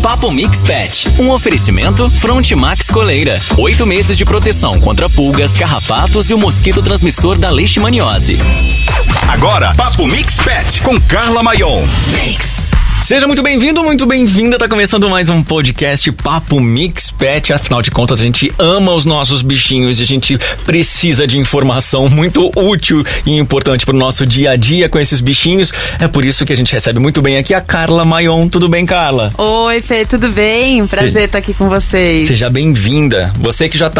Papo Mix Pet, um oferecimento Frontimax Coleira. 8 meses de proteção contra pulgas, carrapatos e o mosquito transmissor da leishmaniose. Agora, Papo Mix Pet, com Carla Maion. Mix. Seja muito bem-vindo, muito bem-vinda. Tá começando mais um podcast Papo Mix Pet. Afinal de contas, a gente ama os nossos bichinhos e a gente precisa de informação muito útil e importante pro nosso dia a dia com esses bichinhos. É por isso que a gente recebe muito bem aqui a Carla Maion. Tudo bem, Carla? Oi, Fê, tudo bem? Prazer estar aqui com vocês. Seja bem-vinda. Você que já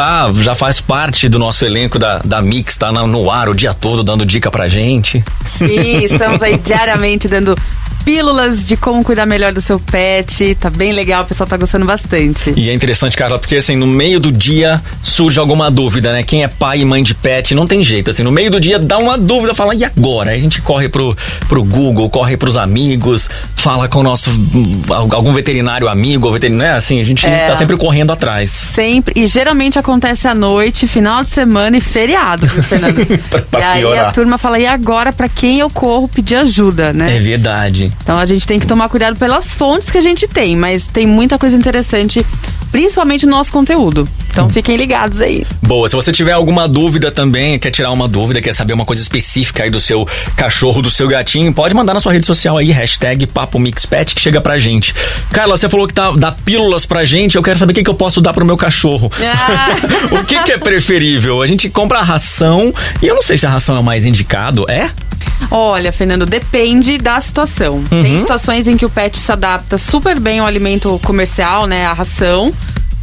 faz parte do nosso elenco da Mix, tá no ar o dia todo dando dica pra gente. Sim, estamos aí diariamente dando pílulas de como cuidar melhor do seu pet. Tá bem legal, o pessoal tá gostando bastante. E é interessante, Carla, porque assim, no meio do dia surge alguma dúvida, né? Quem é pai e mãe de pet, não tem jeito. Assim, no meio do dia dá uma dúvida, fala, e agora? Aí a gente corre pro Google, corre pros amigos, fala com o nosso, algum veterinário amigo, ou veterinário, assim, a gente tá sempre correndo atrás. Sempre, e geralmente acontece à noite, final de semana e feriado, viu, Fernando? pra e aí piorar. a turma fala, e agora pra quem eu corro pedir ajuda, né? É verdade. Então a gente tem que tomar cuidado pelas fontes que a gente tem, mas tem muita coisa interessante, principalmente no nosso conteúdo. Então fiquem ligados aí. Boa, se você tiver alguma dúvida também, quer tirar uma dúvida, quer saber uma coisa específica aí do seu cachorro, do seu gatinho, pode mandar na sua rede social aí, hashtag Papo Mix Pet, que chega pra gente. Carla, você falou que dá pílulas pra gente, eu quero saber o que eu posso dar pro meu cachorro. O que é preferível? A gente compra a ração, e eu não sei se a ração é o mais indicado, é? Olha, Fernando, depende da situação. Tem situações em que o pet se adapta super bem ao alimento comercial, né, a ração,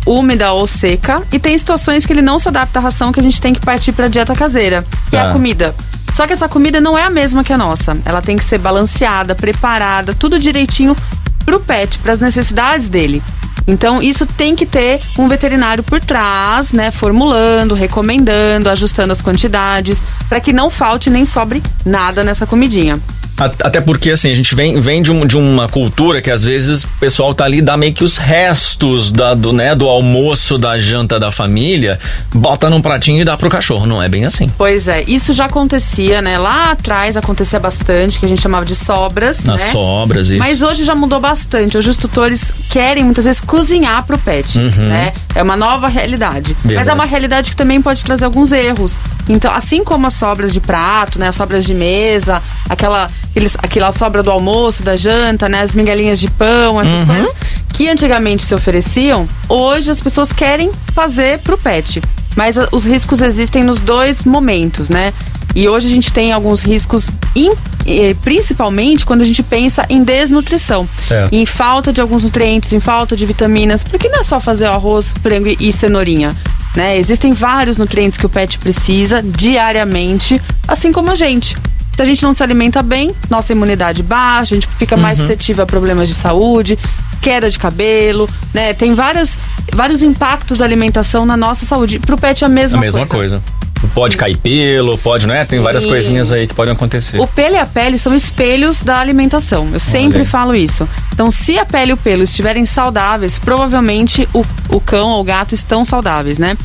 úmida ou seca, e tem situações que ele não se adapta à ração, que a gente tem que partir pra dieta caseira, que é a comida. Só que essa comida não é a mesma que a nossa. Ela tem que ser balanceada, preparada, tudo direitinho pro pet, pras necessidades dele. Então, isso tem que ter um veterinário por trás, né? Formulando, recomendando, ajustando as quantidades, para que não falte nem sobre nada nessa comidinha. Até porque, assim, a gente vem de uma cultura que às vezes o pessoal tá ali, dá meio que os restos do almoço, da janta da família, bota num pratinho e dá pro cachorro. Não é bem assim. Pois é, isso já acontecia, né? Lá atrás acontecia bastante, que a gente chamava de sobras, Nas sobras, isso. Mas hoje já mudou bastante. Hoje os tutores querem muitas vezes cozinhar pro pet, né? É uma nova realidade. Verdade. Mas é uma realidade que também pode trazer alguns erros. Então, assim como as sobras de prato, né? As sobras de mesa, aquela sobra do almoço, da janta, né? As migalhinhas de pão, essas coisas que antigamente se ofereciam, hoje as pessoas querem fazer pro pet. Mas os riscos existem nos dois momentos, né? E hoje a gente tem alguns riscos, principalmente quando a gente pensa em desnutrição. Em falta de alguns nutrientes, em falta de vitaminas. Porque não é só fazer arroz, frango e cenourinha, né? Existem vários nutrientes que o pet precisa diariamente, assim como a gente. Se a gente não se alimenta bem, nossa imunidade baixa, a gente fica mais suscetível a problemas de saúde, queda de cabelo, né? Tem vários impactos da alimentação na nossa saúde. Pro pet é a mesma coisa. Pode cair pelo, pode, né? Tem várias coisinhas aí que podem acontecer. O pelo e a pele são espelhos da alimentação. Eu sempre falo isso. Então, se a pele e o pelo estiverem saudáveis, provavelmente o cão ou o gato estão saudáveis, né?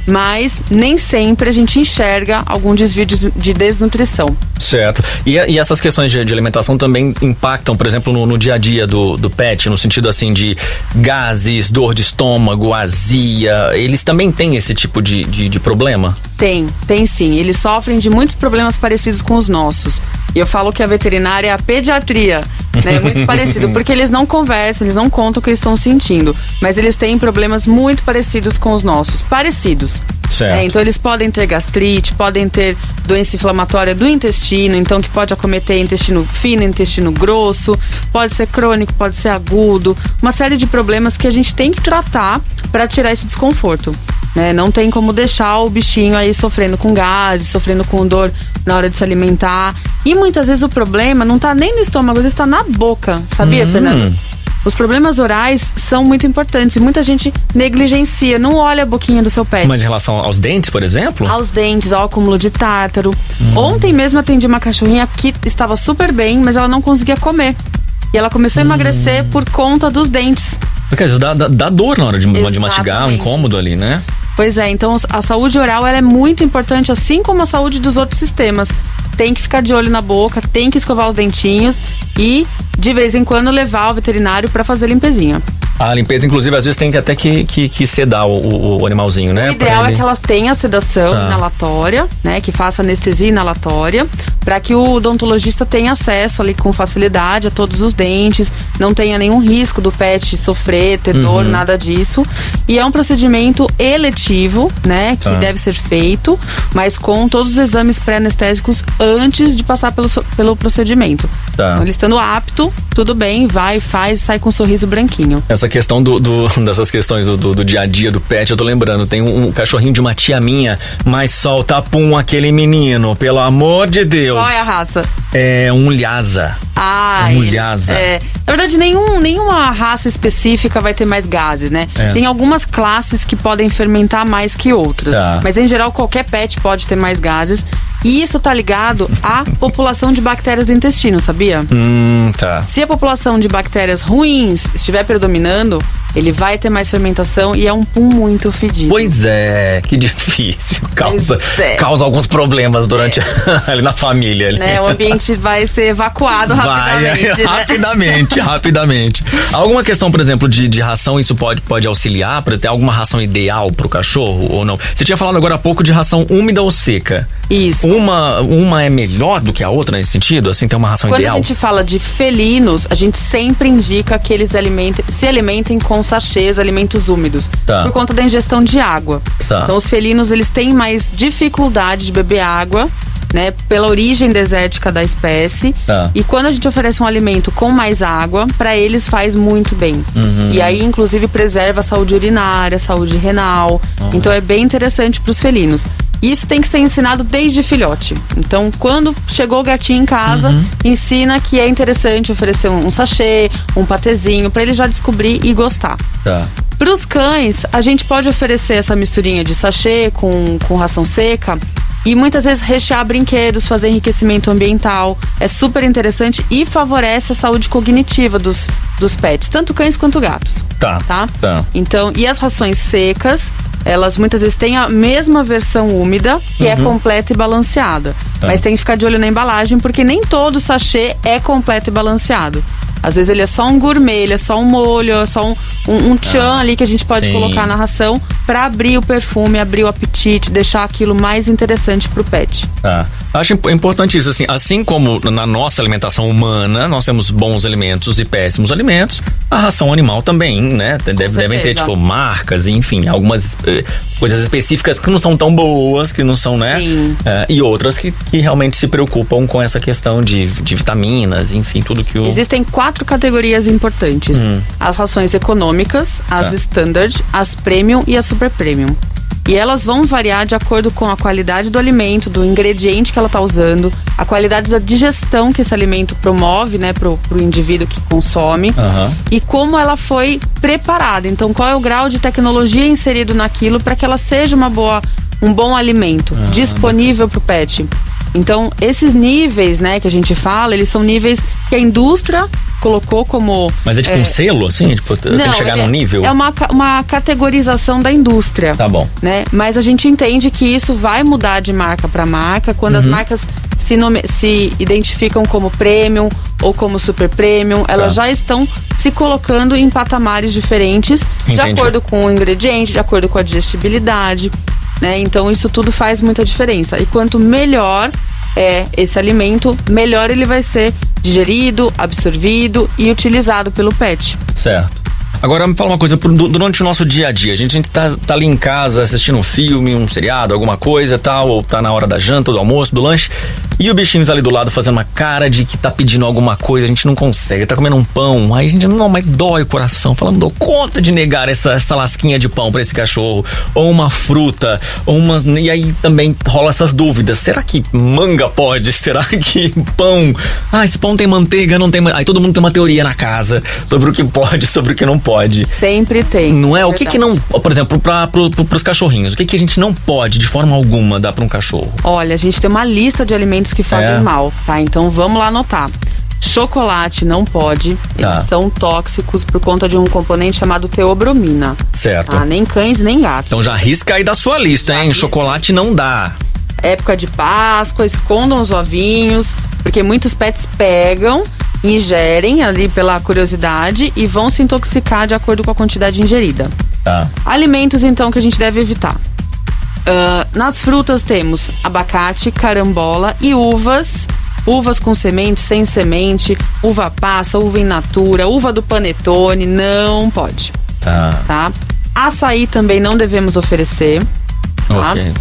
Mas nem sempre a gente enxerga algum desvio de desnutrição. Certo. E essas questões de alimentação também impactam, por exemplo, no dia a dia do pet, no sentido assim de gases, dor de estômago, azia. Eles também têm esse tipo de problema? Tem sim. Eles sofrem de muitos problemas parecidos com os nossos. E eu falo que a veterinária é a pediatria, né? É muito parecido, porque eles não conversam, eles não contam o que eles estão sentindo. Mas eles têm problemas muito parecidos com os nossos. Parecidos. Certo. Então eles podem ter gastrite, podem ter doença inflamatória do intestino, então que pode acometer intestino fino, intestino grosso, pode ser crônico, pode ser agudo, uma série de problemas que a gente tem que tratar para tirar esse desconforto, né? Não tem como deixar o bichinho aí sofrendo com gases, sofrendo com dor na hora de se alimentar. E muitas vezes o problema não tá nem no estômago, às vezes tá na boca, sabia, Fernando? Os problemas orais são muito importantes e muita gente negligencia, não olha a boquinha do seu pet. Mas em relação aos dentes, por exemplo? Aos dentes, ao acúmulo de tártaro. Ontem mesmo atendi uma cachorrinha que estava super bem, mas ela não conseguia comer. E ela começou a emagrecer por conta dos dentes. Porque às vezes dá dor na hora de mastigar, um incômodo ali, né? Pois é, então a saúde oral ela é muito importante, assim como a saúde dos outros sistemas. Tem que ficar de olho na boca, tem que escovar os dentinhos e, de vez em quando, levar ao veterinário para fazer limpezinha. A limpeza, inclusive, às vezes tem que até que sedar o animalzinho, né? O ideal é que ela tenha sedação inalatória, né? Que faça anestesia inalatória, para que o odontologista tenha acesso ali com facilidade a todos os dentes, não tenha nenhum risco do pet sofrer, ter dor, nada disso. E é um procedimento eletivo, né? Que deve ser feito, mas com todos os exames pré-anestésicos antes de passar pelo procedimento. Então, ele estando apto, tudo bem, vai, faz, sai com um sorriso branquinho. Essa questão dessas questões do dia a dia do pet, eu tô lembrando, tem um cachorrinho de uma tia minha, mas solta pum aquele menino, pelo amor de Deus. Qual é a raça? É um Lhasa. Um Lhasa. Na verdade, nenhuma raça específica vai ter mais gases, né? Tem algumas classes que podem fermentar mais que outras. Mas, em geral, qualquer pet pode ter mais gases. E isso tá ligado à população de bactérias do intestino, sabia? Se a população de bactérias ruins estiver predominando, ele vai ter mais fermentação e é um pum muito fedido. Pois é, que difícil. Causa alguns problemas durante ali na família. Ali. Né? O ambiente vai ser evacuado rapidamente. Rapidamente. Alguma questão, por exemplo, de ração, isso pode auxiliar? Para ter alguma ração ideal pro cachorro ou não? Você tinha falado agora há pouco de ração úmida ou seca. Isso. Uma é melhor do que a outra nesse sentido? Assim, tem uma ração ideal? Quando a gente fala de felinos, a gente sempre indica que eles se alimentem com sachês, alimentos úmidos. Por conta da ingestão de água. Então, os felinos, eles têm mais dificuldade de beber água, né? Pela origem desértica da espécie. E quando a gente oferece um alimento com mais água, para eles faz muito bem. E aí, inclusive, preserva a saúde urinária, a saúde renal. Então, é bem interessante para os felinos. Isso tem que ser ensinado desde filhote. Então, quando chegou o gatinho em casa, ensina que é interessante oferecer um sachê, um patezinho, para ele já descobrir e gostar. Para os cães, a gente pode oferecer essa misturinha de sachê com ração seca e muitas vezes rechear brinquedos, fazer enriquecimento ambiental. É super interessante e favorece a saúde cognitiva dos pets, tanto cães quanto gatos. Então, e as rações secas, elas muitas vezes têm a mesma versão úmida, que é completa e balanceada. Mas tem que ficar de olho na embalagem, porque nem todo sachê é completo e balanceado. Às vezes ele é só um gourmet, ele é só um molho, é só um tchan ali que a gente pode colocar na ração pra abrir o perfume, abrir o apetite, deixar aquilo mais interessante pro pet. Acho importante isso, assim como na nossa alimentação humana, nós temos bons alimentos e péssimos alimentos, a ração animal também, né? Devem ter, tipo, marcas, enfim, algumas coisas específicas que não são tão boas, que não são, né? E outras que realmente se preocupam com essa questão de vitaminas, enfim, tudo que Existem 4 categorias importantes. As rações econômicas, as standard, as premium e as super premium. E elas vão variar de acordo com a qualidade do alimento, do ingrediente que ela está usando, a qualidade da digestão que esse alimento promove, né, pro indivíduo que consome, e como ela foi preparada. Então, qual é o grau de tecnologia inserido naquilo para que ela seja um bom alimento, disponível pro pet. Então, esses níveis, né, que a gente fala, eles são níveis que a indústria colocou como... Mas é tipo um selo, assim? Tipo, tem que chegar num nível? É uma categorização da indústria. Tá bom. Né? Mas a gente entende que isso vai mudar de marca para marca, quando as marcas se identificam como premium ou como super premium, elas já estão se colocando em patamares diferentes, de acordo com o ingrediente, de acordo com a digestibilidade, né? Então isso tudo faz muita diferença. E quanto melhor é esse alimento, melhor ele vai ser digerido, absorvido e utilizado pelo pet. Certo. Agora me fala uma coisa, durante o nosso dia a dia, a gente tá ali em casa assistindo um filme, um seriado, alguma coisa tal, ou tá na hora da janta, do almoço, do lanche, e o bichinho tá ali do lado fazendo uma cara de que tá pedindo alguma coisa, a gente não consegue, tá comendo um pão, aí a gente mas dói o coração, fala, não dou conta de negar essa lasquinha de pão pra esse cachorro, ou uma fruta, e aí também rola essas dúvidas, será que manga pode? Será que pão? Esse pão tem manteiga, não tem, aí todo mundo tem uma teoria na casa sobre o que pode, sobre o que não pode. Sempre tem. Não é? O que não... Por exemplo, pros cachorrinhos, o que a gente não pode, de forma alguma, dar pra um cachorro? Olha, a gente tem uma lista de alimentos que fazem mal, tá? Então vamos lá anotar. Chocolate não pode. Eles são tóxicos por conta de um componente chamado teobromina. Certo. Nem cães, nem gatos. Então já risca aí da sua lista, hein? Chocolate não dá. Época de Páscoa, escondam os ovinhos, porque muitos pets pegam ingerem ali pela curiosidade e vão se intoxicar de acordo com a quantidade ingerida. Tá. Alimentos, então, que a gente deve evitar. Nas frutas temos abacate, carambola e uvas. Uvas com semente, sem semente, uva passa, uva in natura, uva do panetone, não pode. Tá? Açaí também não devemos oferecer. Tá? Ok.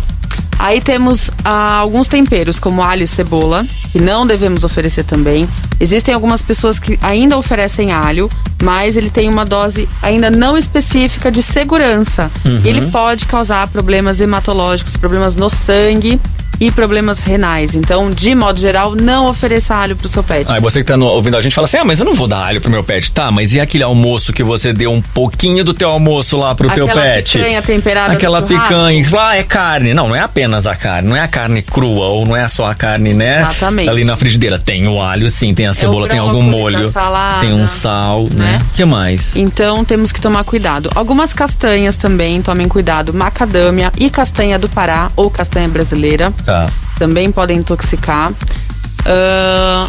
Aí temos alguns temperos, como alho e cebola, que não devemos oferecer também. Existem algumas pessoas que ainda oferecem alho, mas ele tem uma dose ainda não específica de segurança. E ele pode causar problemas hematológicos, problemas no sangue e problemas renais. Então, de modo geral, não ofereça alho pro seu pet. Aí você que tá ouvindo a gente fala assim, mas eu não vou dar alho pro meu pet. Tá, mas e aquele almoço que você deu um pouquinho do teu almoço lá pro teu pet? Aquela picanha temperada Aquela no churrasco? picanha, você fala, é carne. Não é apenas a carne, não é a carne crua, ou não é só a carne, né? Exatamente. Ali na frigideira. Tem o alho, sim, tem a cebola, tem algum brócolis, molho, da salada, tem um sal, né? O que mais? Então, temos que tomar cuidado. Algumas castanhas também, tomem cuidado. Macadâmia e castanha do Pará, ou castanha brasileira. Tá. Também podem intoxicar.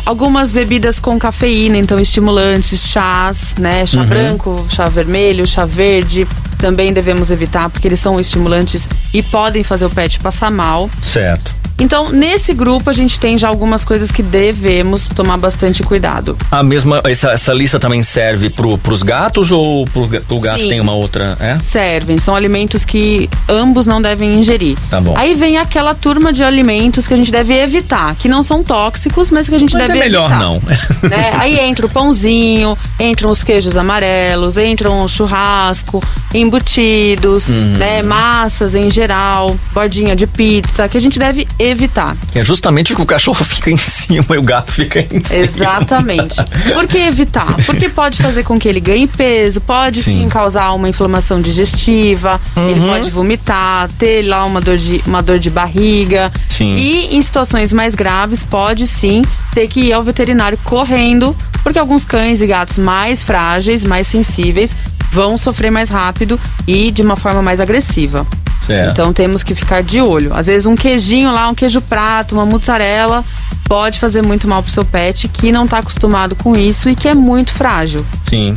Algumas bebidas com cafeína, então estimulantes, chás, né? Chá branco, chá vermelho, chá verde, também devemos evitar, porque eles são estimulantes e podem fazer o pet passar mal. Certo. Então, nesse grupo, a gente tem já algumas coisas que devemos tomar bastante cuidado. A mesma, essa lista também serve pros gatos ou pro gato? Sim. Tem uma outra, Servem, são alimentos que ambos não devem ingerir. Tá bom. Aí vem aquela turma de alimentos que a gente deve evitar, que não são tóxicos, mas que a gente deve evitar. Melhor não. Né? Aí entra o pãozinho, entram os queijos amarelos, entram o churrasco, embutidos, né? Massas em geral, bordinha de pizza, que a gente deve evitar. É justamente que o cachorro fica em cima e o gato fica em cima. Exatamente. Por que evitar? Porque pode fazer com que ele ganhe peso, pode sim causar uma inflamação digestiva, ele pode vomitar, ter lá uma dor de barriga. Sim. E em situações mais graves, pode sim ter que ir ao veterinário correndo, porque alguns cães e gatos mais frágeis, mais sensíveis, vão sofrer mais rápido e de uma forma mais agressiva. Certo. Então temos que ficar de olho. Às vezes um queijinho lá, um queijo prato, uma mussarela pode fazer muito mal pro seu pet que não tá acostumado com isso e que é muito frágil. Sim.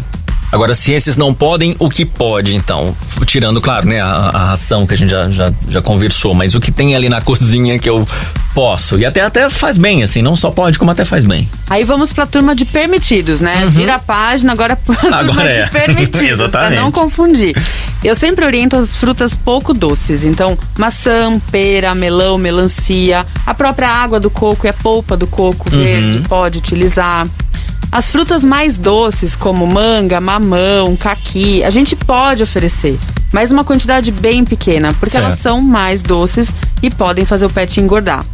Agora, se esses não podem, o que pode, então? Tirando, claro, né, a ração que a gente já conversou, mas o que tem ali na cozinha que eu posso? E até faz bem, assim, não só pode, como até faz bem. Aí vamos pra turma de permitidos, né? Vira a página, agora pra turma de permitidos, pra não confundir. Eu sempre oriento as frutas pouco doces, então maçã, pera, melão, melancia, a própria água do coco e a polpa do coco verde pode utilizar. As frutas mais doces, como manga, mamão, caqui, a gente pode oferecer, mas uma quantidade bem pequena, porque elas são mais doces e podem fazer o pet engordar.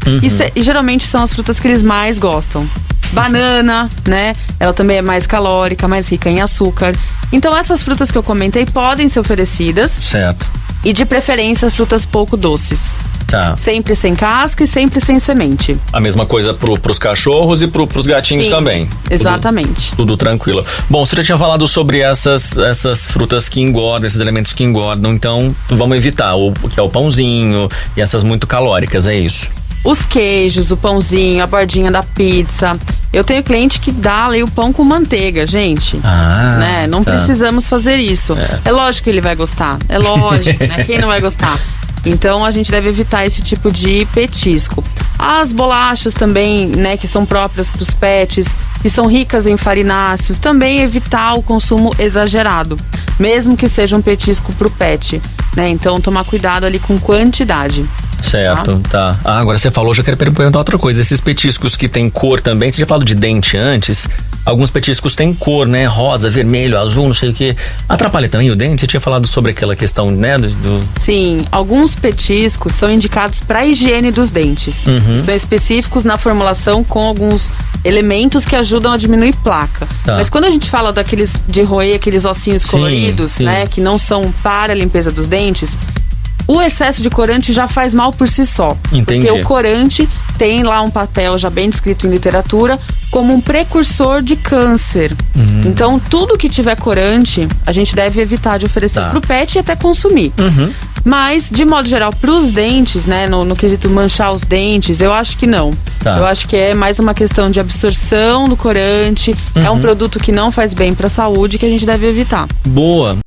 E geralmente são as frutas que eles mais gostam. Banana, né? Ela também é mais calórica, mais rica em açúcar. Então essas frutas que eu comentei podem ser oferecidas. Certo. E de preferência frutas pouco doces. Tá. Sempre sem casca e sempre sem semente. A mesma coisa pros cachorros e pros gatinhos também. Exatamente. Tudo tranquilo. Bom, você já tinha falado sobre essas frutas que engordam, esses elementos que engordam, então vamos evitar o que é o pãozinho e essas muito calóricas, é isso? Os queijos, o pãozinho, a bordinha da pizza. Eu tenho cliente que dá ali o pão com manteiga, gente. Né? Não precisamos fazer isso. É lógico que ele vai gostar. É lógico, né? Quem não vai gostar? Então a gente deve evitar esse tipo de petisco. As bolachas também, né, que são próprias para os pets, que são ricas em farináceos, também evitar o consumo exagerado, mesmo que seja um petisco para o pet, né? Então tomar cuidado ali com quantidade. Certo, tá. Agora você falou, já quero perguntar outra coisa. Esses petiscos que tem cor também, você já falou de dente antes, alguns petiscos têm cor, né? Rosa, vermelho, azul, não sei o que. Atrapalha também o dente? Você tinha falado sobre aquela questão, né? Sim, alguns petiscos são indicados para higiene dos dentes. São específicos na formulação com alguns elementos que ajudam a diminuir placa. Mas quando a gente fala daqueles de roer, aqueles ossinhos coloridos, né? Que não são para a limpeza dos dentes, o excesso de corante já faz mal por si só. Entendi. Porque o corante, tem lá um papel já bem descrito em literatura como um precursor de câncer. Então, tudo que tiver corante, a gente deve evitar de oferecer pro pet e até consumir. Mas, de modo geral, pros dentes, né, no quesito manchar os dentes, eu acho que não. Eu acho que é mais uma questão de absorção do corante, é um produto que não faz bem pra saúde que a gente deve evitar. Boa.